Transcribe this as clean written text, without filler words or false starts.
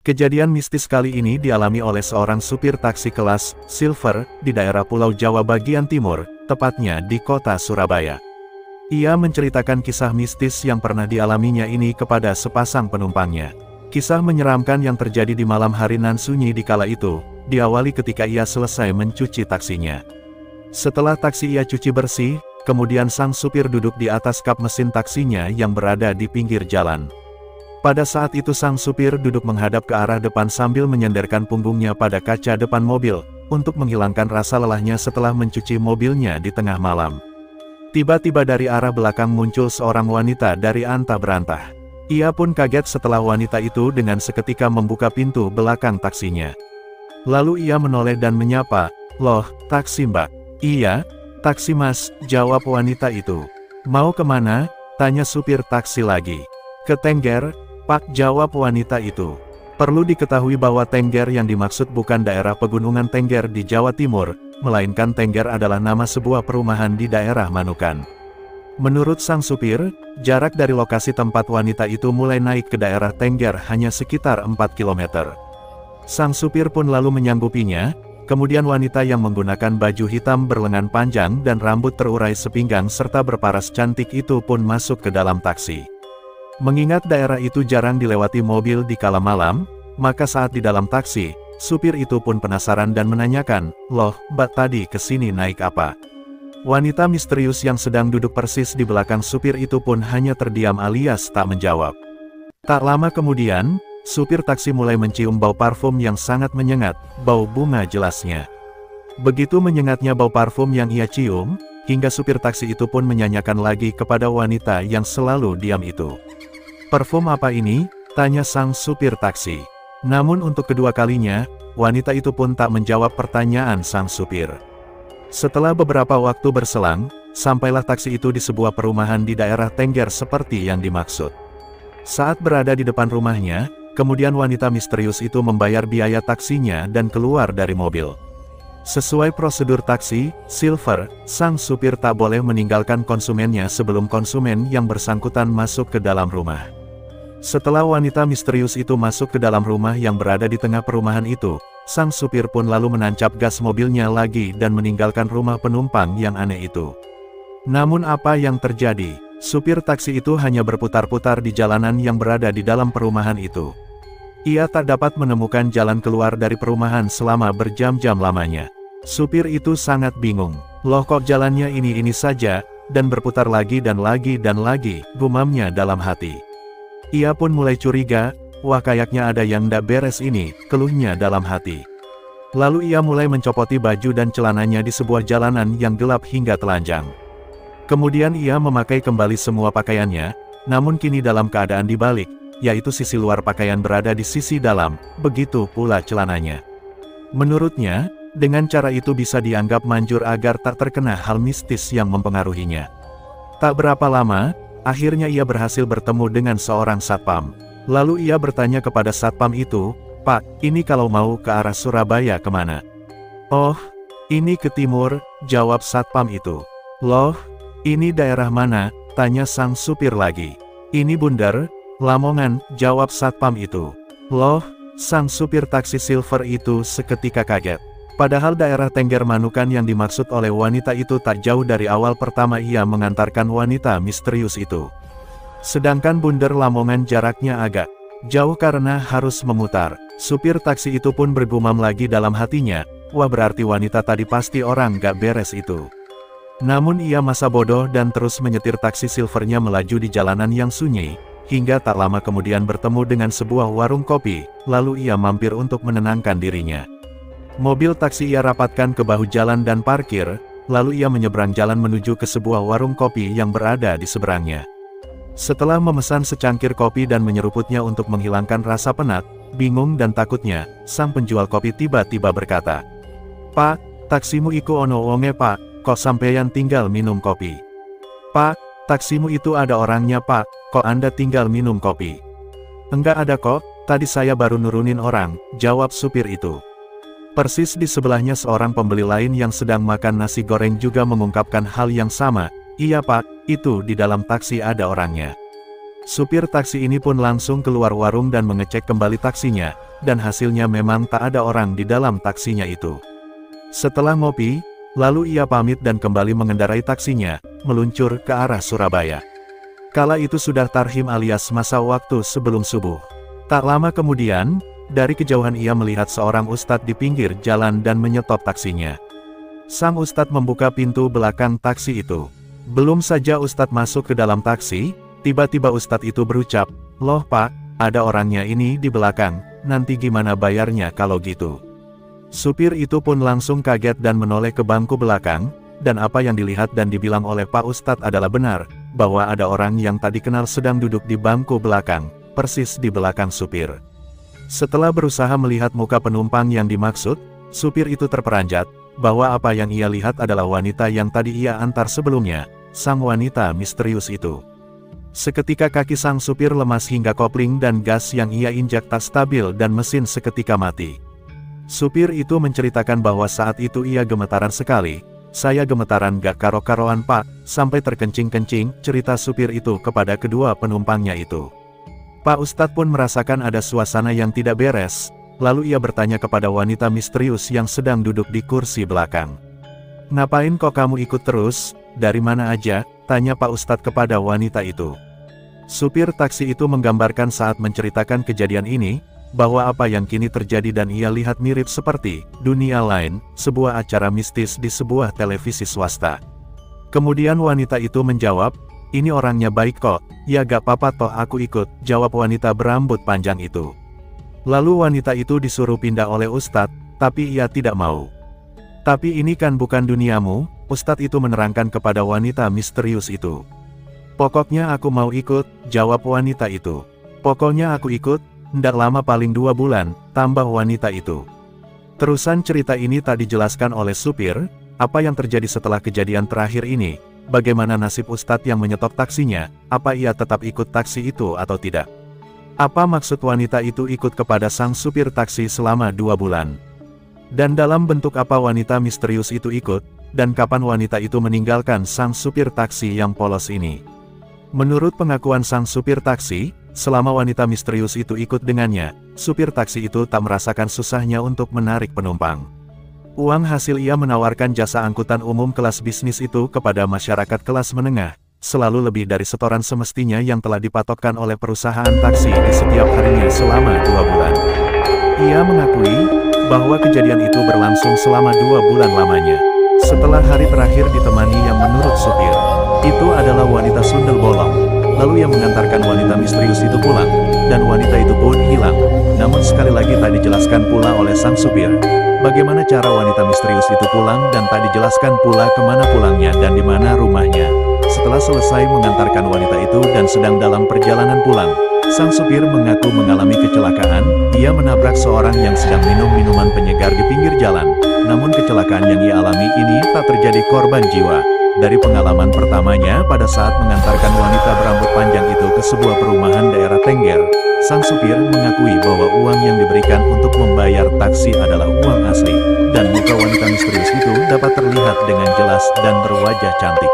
Kejadian mistis kali ini dialami oleh seorang supir taksi kelas Silver di daerah Pulau Jawa bagian timur, tepatnya di kota Surabaya. Ia menceritakan kisah mistis yang pernah dialaminya ini kepada sepasang penumpangnya. Kisah menyeramkan yang terjadi di malam hari nan sunyi di kala itu, diawali ketika ia selesai mencuci taksinya. Setelah taksi ia cuci bersih, kemudian sang supir duduk di atas kap mesin taksinya yang berada di pinggir jalan. Pada saat itu sang supir duduk menghadap ke arah depan sambil menyenderkan punggungnya pada kaca depan mobil, untuk menghilangkan rasa lelahnya setelah mencuci mobilnya di tengah malam. Tiba-tiba dari arah belakang muncul seorang wanita dari antah berantah. Ia pun kaget setelah wanita itu dengan seketika membuka pintu belakang taksinya. Lalu ia menoleh dan menyapa, "Loh, taksi mbak?" "Iya, taksi mas," jawab wanita itu. "Mau kemana?" tanya supir taksi lagi. "Ke Tengger, Pak," jawab wanita itu. Perlu diketahui bahwa Tengger yang dimaksud bukan daerah pegunungan Tengger di Jawa Timur, melainkan Tengger adalah nama sebuah perumahan di daerah Manukan. Menurut sang supir, jarak dari lokasi tempat wanita itu mulai naik ke daerah Tengger hanya sekitar 4 km. Sang supir pun lalu menyanggupinya, kemudian wanita yang menggunakan baju hitam berlengan panjang dan rambut terurai sepinggang serta berparas cantik itu pun masuk ke dalam taksi. Mengingat daerah itu jarang dilewati mobil di kala malam, maka saat di dalam taksi, supir itu pun penasaran dan menanyakan, "Loh, mbak tadi kesini naik apa?" Wanita misterius yang sedang duduk persis di belakang supir itu pun hanya terdiam alias tak menjawab. Tak lama kemudian, supir taksi mulai mencium bau parfum yang sangat menyengat, bau bunga jelasnya. Begitu menyengatnya bau parfum yang ia cium, hingga supir taksi itu pun menyanyikan lagi kepada wanita yang selalu diam itu. "Parfum apa ini?" tanya sang supir taksi. Namun untuk kedua kalinya, wanita itu pun tak menjawab pertanyaan sang supir. Setelah beberapa waktu berselang, sampailah taksi itu di sebuah perumahan di daerah Tengger seperti yang dimaksud. Saat berada di depan rumahnya, kemudian wanita misterius itu membayar biaya taksinya dan keluar dari mobil. Sesuai prosedur taksi Silver, sang supir tak boleh meninggalkan konsumennya sebelum konsumen yang bersangkutan masuk ke dalam rumah. Setelah wanita misterius itu masuk ke dalam rumah yang berada di tengah perumahan itu, sang supir pun lalu menancap gas mobilnya lagi dan meninggalkan rumah penumpang yang aneh itu. Namun apa yang terjadi? Supir taksi itu hanya berputar-putar di jalanan yang berada di dalam perumahan itu. Ia tak dapat menemukan jalan keluar dari perumahan selama berjam-jam lamanya. Supir itu sangat bingung. "Loh, kok jalannya ini saja, dan berputar lagi dan lagi dan lagi," gumamnya dalam hati. Ia pun mulai curiga, "Wah, kayaknya ada yang ndak beres ini," keluhnya dalam hati. Lalu ia mulai mencopoti baju dan celananya di sebuah jalanan yang gelap hingga telanjang. Kemudian ia memakai kembali semua pakaiannya, namun kini dalam keadaan dibalik, yaitu sisi luar pakaian berada di sisi dalam, begitu pula celananya. Menurutnya, dengan cara itu bisa dianggap manjur agar tak terkena hal mistis yang mempengaruhinya. Tak berapa lama, akhirnya ia berhasil bertemu dengan seorang satpam. Lalu ia bertanya kepada satpam itu, "Pak, ini kalau mau ke arah Surabaya kemana?" "Oh, ini ke timur," jawab satpam itu. "Loh, ini daerah mana?" tanya sang supir lagi. "Ini Bundar, Lamongan," jawab satpam itu. "Loh," sang supir taksi Silver itu seketika kaget. Padahal daerah Tengger Manukan yang dimaksud oleh wanita itu tak jauh dari awal pertama ia mengantarkan wanita misterius itu. Sedangkan Bundar Lamongan jaraknya agak jauh karena harus memutar. Supir taksi itu pun bergumam lagi dalam hatinya, "Wah, berarti wanita tadi pasti orang gak beres itu." Namun ia masa bodoh dan terus menyetir taksi Silvernya melaju di jalanan yang sunyi, hingga tak lama kemudian bertemu dengan sebuah warung kopi, lalu ia mampir untuk menenangkan dirinya. Mobil taksi ia rapatkan ke bahu jalan dan parkir, lalu ia menyeberang jalan menuju ke sebuah warung kopi yang berada di seberangnya. Setelah memesan secangkir kopi dan menyeruputnya untuk menghilangkan rasa penat, bingung dan takutnya, sang penjual kopi tiba-tiba berkata, "Pak, taksimu iku ono wonge pak, kok sampeyan tinggal minum kopi?" "Pak, taksimu itu ada orangnya pak, kok Anda tinggal minum kopi?" "Enggak ada kok, tadi saya baru nurunin orang," jawab supir itu. Persis di sebelahnya seorang pembeli lain yang sedang makan nasi goreng juga mengungkapkan hal yang sama, "Iya pak, itu di dalam taksi ada orangnya." Supir taksi ini pun langsung keluar warung dan mengecek kembali taksinya, dan hasilnya memang tak ada orang di dalam taksinya itu. Setelah ngopi, lalu ia pamit dan kembali mengendarai taksinya, meluncur ke arah Surabaya. Kala itu sudah tarhim alias masa waktu sebelum subuh. Tak lama kemudian, dari kejauhan ia melihat seorang ustadz di pinggir jalan dan menyetop taksinya. Sang ustadz membuka pintu belakang taksi itu. Belum saja ustadz masuk ke dalam taksi, tiba-tiba ustadz itu berucap, "Loh Pak, ada orangnya ini di belakang, nanti gimana bayarnya kalau gitu?" Supir itu pun langsung kaget dan menoleh ke bangku belakang, dan apa yang dilihat dan dibilang oleh Pak Ustadz adalah benar, bahwa ada orang yang tak dikenal sedang duduk di bangku belakang, persis di belakang supir. Setelah berusaha melihat muka penumpang yang dimaksud, supir itu terperanjat, bahwa apa yang ia lihat adalah wanita yang tadi ia antar sebelumnya, sang wanita misterius itu. Seketika kaki sang supir lemas hingga kopling dan gas yang ia injak tak stabil dan mesin seketika mati. Supir itu menceritakan bahwa saat itu ia gemetaran sekali. "Saya gemetaran gak karo-karoan Pak, sampai terkencing-kencing," cerita supir itu kepada kedua penumpangnya itu. Pak Ustadz pun merasakan ada suasana yang tidak beres, lalu ia bertanya kepada wanita misterius yang sedang duduk di kursi belakang. "Ngapain kok kamu ikut terus, dari mana aja?" tanya Pak Ustadz kepada wanita itu. Supir taksi itu menggambarkan saat menceritakan kejadian ini, bahwa apa yang kini terjadi dan ia lihat mirip seperti dunia lain, sebuah acara mistis di sebuah televisi swasta. Kemudian wanita itu menjawab, "Ini orangnya baik kok." "Ya gak apa-apa toh aku ikut," jawab wanita berambut panjang itu. Lalu wanita itu disuruh pindah oleh Ustadz, tapi ia tidak mau. "Tapi ini kan bukan duniamu," Ustadz itu menerangkan kepada wanita misterius itu. "Pokoknya aku mau ikut," jawab wanita itu. "Pokoknya aku ikut, ndak lama paling 2 bulan, tambah wanita itu. Terusan cerita ini tak dijelaskan oleh supir, apa yang terjadi setelah kejadian terakhir ini, bagaimana nasib Ustadz yang menyetop taksinya, apa ia tetap ikut taksi itu atau tidak. Apa maksud wanita itu ikut kepada sang supir taksi selama 2 bulan. Dan dalam bentuk apa wanita misterius itu ikut, dan kapan wanita itu meninggalkan sang supir taksi yang polos ini. Menurut pengakuan sang supir taksi, selama wanita misterius itu ikut dengannya, supir taksi itu tak merasakan susahnya untuk menarik penumpang. Uang hasil ia menawarkan jasa angkutan umum kelas bisnis itu kepada masyarakat kelas menengah, selalu lebih dari setoran semestinya yang telah dipatokkan oleh perusahaan taksi di setiap harinya selama 2 bulan. Ia mengakui bahwa kejadian itu berlangsung selama 2 bulan lamanya. Setelah hari terakhir ditemani yang menurut supir, itu adalah wanita sundel bolong. Lalu ia mengantarkan wanita misterius itu pulang, dan wanita itu pun hilang. Namun sekali lagi tak dijelaskan pula oleh sang supir, bagaimana cara wanita misterius itu pulang dan tak dijelaskan pula kemana pulangnya dan di mana rumahnya. Setelah selesai mengantarkan wanita itu dan sedang dalam perjalanan pulang, sang supir mengaku mengalami kecelakaan. Ia menabrak seorang yang sedang minum minuman penyegar di pinggir jalan. Namun kecelakaan yang ia alami ini tak terjadi korban jiwa. Dari pengalaman pertamanya pada saat mengantarkan wanita berambut panjang itu ke sebuah perumahan daerah Tengger, sang supir mengakui bahwa uang yang diberikan untuk membayar taksi adalah uang asli, dan muka wanita misterius itu dapat terlihat dengan jelas dan berwajah cantik.